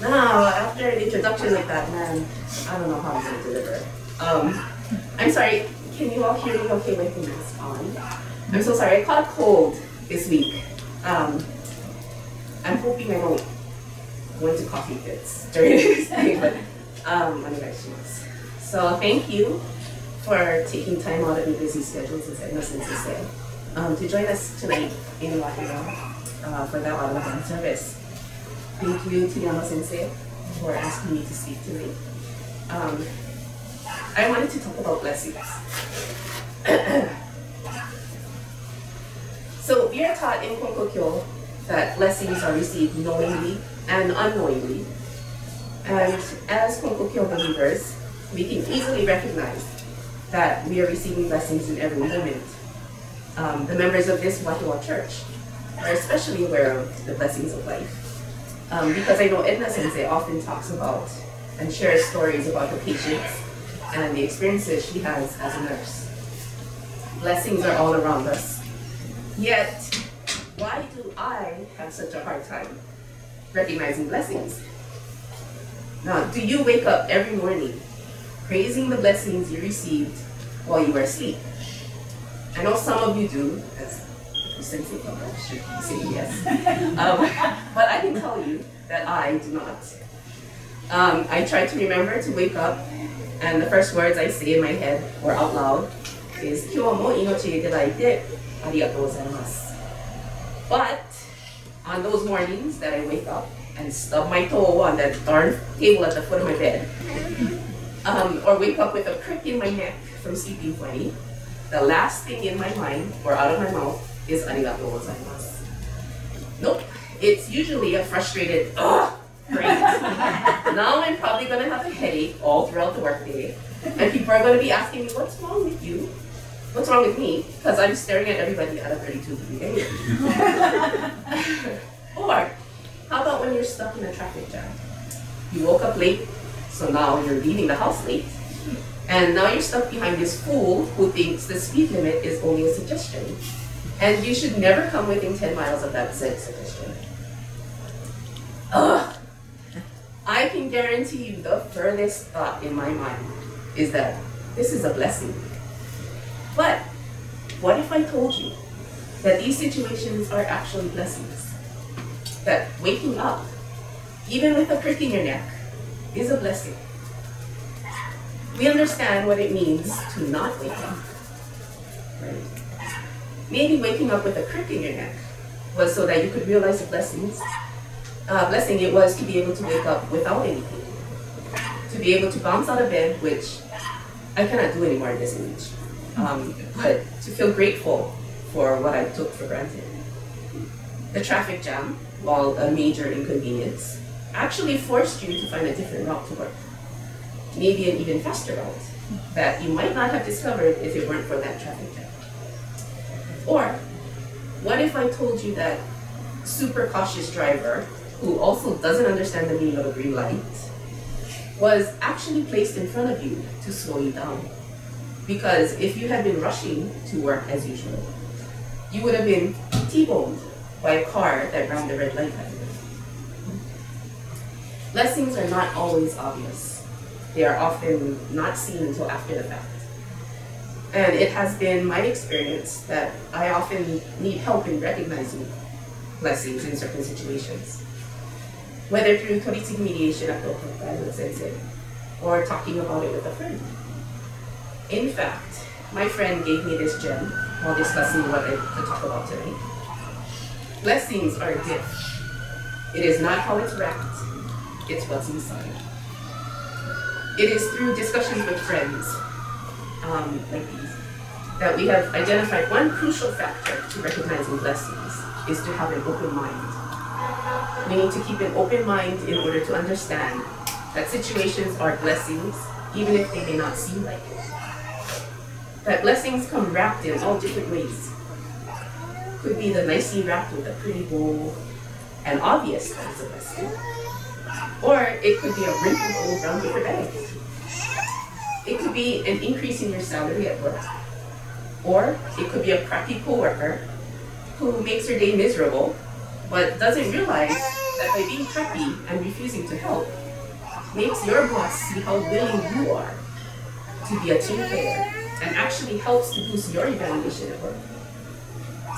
Now, after an introduction like that, man, I don't know how I'm going to deliver. I'm sorry, can you all hear me okay with the mask on? I'm so sorry, I caught a cold this week. I'm hoping I won't go into coffee fits during this thing, but so thank you for taking time out of your busy schedules, as Sensei said, to join us tonight in Wahiawa for the Autumn service. Thank you to Yama Sensei for asking me to speak tonight. I wanted to talk about blessings. So we are taught in Konkokyo that blessings are received knowingly and unknowingly. And as Konkokyo believers, we can easily recognize that we are receiving blessings in every moment. The members of this Wahiawa church are especially aware of the blessings of life. Because I know Edna Sensei often talks about and shares stories about her patients and the experiences she has as a nurse. Blessings are all around us. Yet, why do I have such a hard time recognizing blessings? Now, do you wake up every morning praising the blessings you received while you were asleep? I know some of you do, as the Sensei should be saying yes. But I can tell you that I do not. I try to remember to wake up, and the first words I say in my head or out loud is, 今日も命をいただいてありがとうございます. But on those mornings that I wake up and stub my toe on that darn table at the foot of my bed, or wake up with a crick in my neck from sleeping plenty, the last thing in my mind or out of my mouth is arigatou gozaimasu. Nope, it's usually a frustrated, ugh, great. Now I'm probably going to have a headache all throughout the workday, and people are going to be asking me, what's wrong with you? What's wrong with me? Because I'm staring at everybody at a 32-degree angle. Or, how about when you're stuck in a traffic jam? You woke up late, so now you're leaving the house late, and now you're stuck behind this fool who thinks the speed limit is only a suggestion, and you should never come within 10 miles of that said suggestion. Ugh! I can guarantee you the furthest thought in my mind is that this is a blessing. But what if I told you that these situations are actually blessings? That waking up, even with a prick in your neck, is a blessing. We understand what it means to not wake up, right? Maybe waking up with a crick in your neck was so that you could realize the blessing it was to be able to wake up without anything, to be able to bounce out of bed, which I cannot do anymore at this age. But to feel grateful for what I took for granted. The traffic jam, while a major inconvenience, actually forced you to find a different route to work. Maybe an even faster route that you might not have discovered if it weren't for that traffic jam. Or, what if I told you that super cautious driver, who also doesn't understand the meaning of a green light, was actually placed in front of you to slow you down? Because if you had been rushing to work as usual, you would have been T-boned by a car that ran the red light at you. Blessings are not always obvious. They are often not seen until after the fact. And it has been my experience that I often need help in recognizing blessings in certain situations. Whether through toritsugi mediation at Koto Sensei, or talking about it with a friend. In fact, my friend gave me this gem while discussing what to talk about today. Blessings are a gift. It is not how it's wrapped, it's what's inside. It is through discussions with friends like these that we have identified one crucial factor to recognizing blessings is to have an open mind. We need to keep an open mind in order to understand that situations are blessings, even if they may not seem like it. That blessings come wrapped in all different ways. Could be the nicely wrapped with a pretty bow and obvious that it's a blessing. Or it could be a wrinkled old brown paper bag. It could be an increase in your salary at work. Or it could be a crappy coworker who makes your day miserable, but doesn't realize that by being happy and refusing to help makes your boss see how willing you are to be a team player and actually helps to boost your evaluation at work.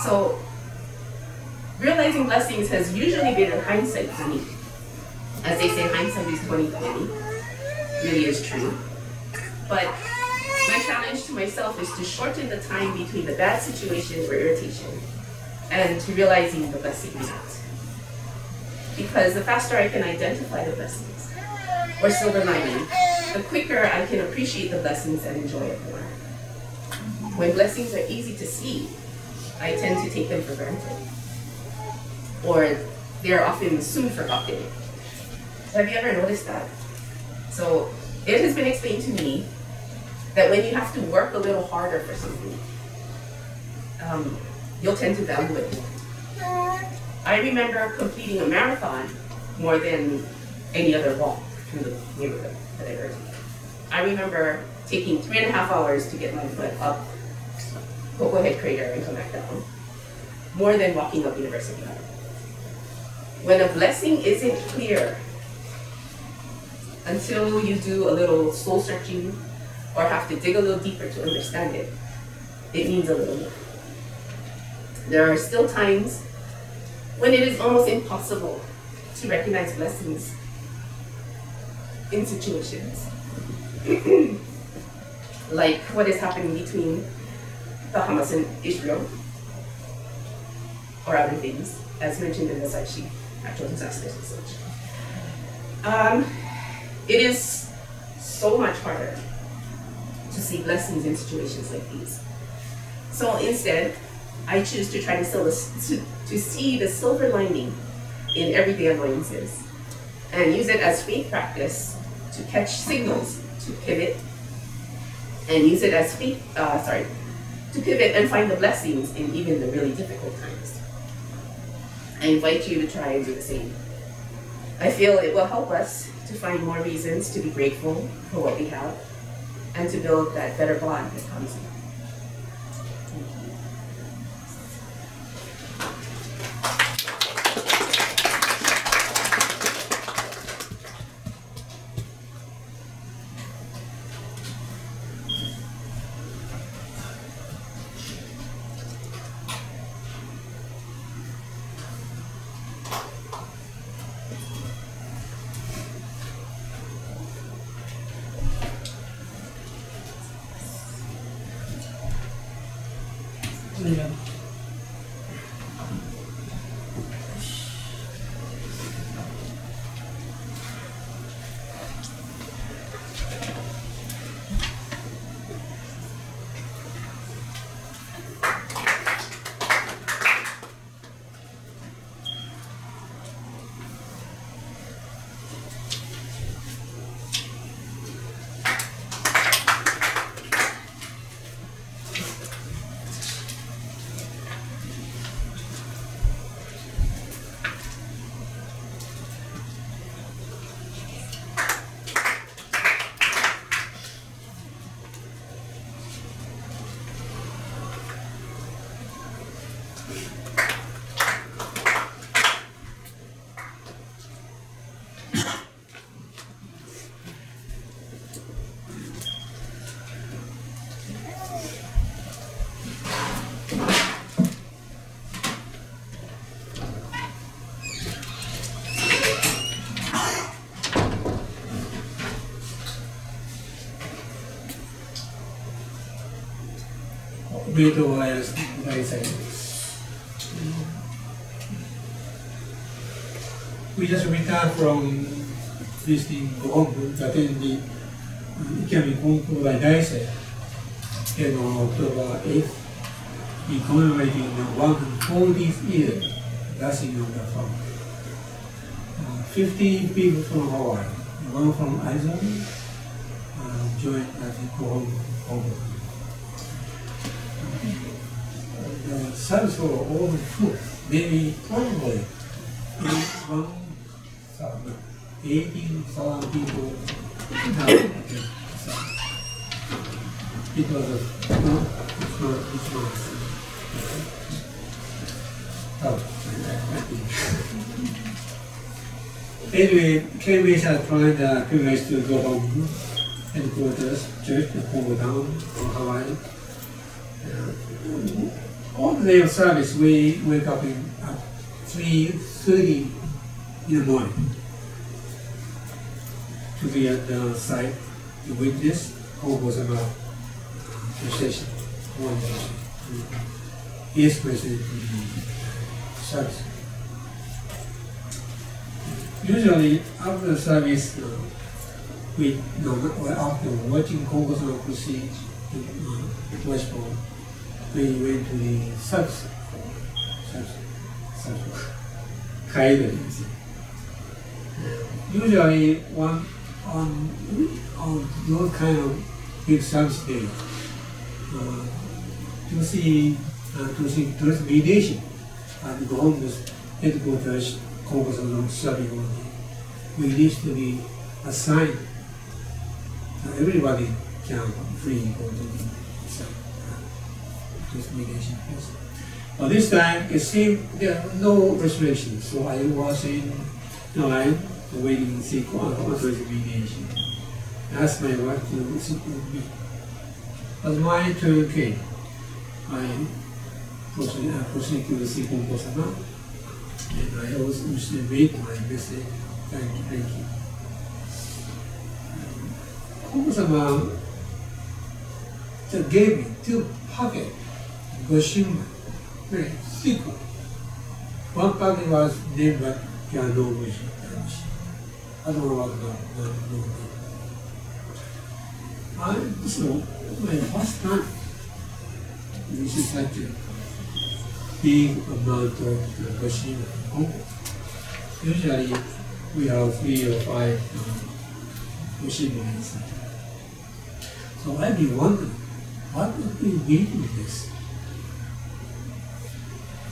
So realizing blessings has usually been in hindsight for me. As they say, hindsight is 20/20. Really is true. But my challenge to myself is to shorten the time between the bad situation or irritation and to realizing the blessing in it. Because the faster I can identify the blessings or silver lining, the quicker I can appreciate the blessings and enjoy it more. When blessings are easy to see, I tend to take them for granted. Or they're often soon forgotten. Have you ever noticed that? So it has been explained to me that when you have to work a little harder for something, you'll tend to value it more. I remember completing a marathon more than any other walk in the neighborhood that I ever did. I remember taking 3.5 hours to get my foot up Koko Head Crater and come back down, more than walking up University Avenue. When a blessing isn't clear until you do a little soul searching or have to dig a little deeper to understand it, it means a little more. There are still times when it is almost impossible to recognize blessings in situations. Like what is happening between the Hamas and Israel, or other things, as mentioned in the side sheet, natural disasters and such. It is so much harder to see blessings in situations like these. So instead, I choose to try to see the silver lining in everyday annoyances and use it as faith practice to catch signals to pivot and use it as to pivot and find the blessings in even the really difficult times. I invite you to try and do the same. I feel it will help us to find more reasons to be grateful for what we have and to build that better bond that comes in. We just returned from visiting Konko to attend the Ikigami Konko Daijin, and on October 8th, we commemorating the 140th year blessing of the farm. 50 people from Hawaii, one from Iceland, joined at the Konko. The service for all the food, maybe probably 18,000 people now. It was Anyway, Aimee had planned a privilege to go home, headquarters, church, Konko Town, on Hawaii. On the day of service, we wake up at 3:30 in the morning to be at the site to witness Konko-sama procession. He is present in the service. Usually, after the service, after watching Konko-sama proceed to Westport, we went to the service. Usually, on those kind of big service days, to see mediation at the government's headquarters, Konko-sama serving on we need to be assigned. Everybody can freely go to the mediation place. But this time, it seemed there are no restrictions, so I was in line waiting to see the mediation. I asked my wife to sit with me. As my turn came, I proceeded to see Konko-sama, and I also made my message. Thank you. Konko-sama just gave me 2 pockets Goshima, very thick one. One pocket was named but no vision. Other one was no. So my first time, this is such a big amount of Goshima. Usually we have 3 or 5 Goshima inside. So I've been wondering, what would be meaning this?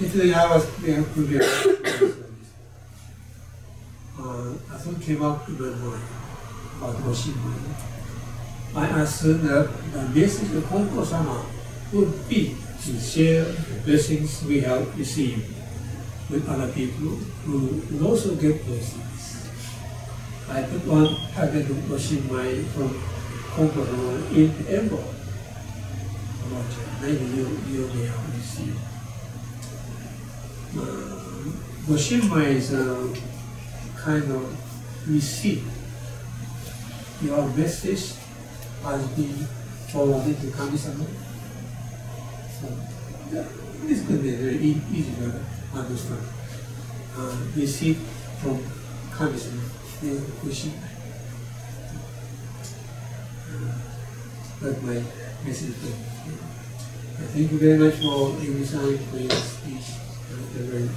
Actually, I was prepared. I thought came up in my mind about Goshima. I assumed that the message of Konko-sama would be to share the blessings we have received with other people who would also get blessings. I put one packet of Goshima from Konko in the envelope. Maybe you may have received. Goshima is a kind of receipt. Your message has been forwarded to Kami-sama. So this could be very easy to understand. Receipt from Kami-sama is Goshima. That's my message. Thank you very much for your time for your speech. Very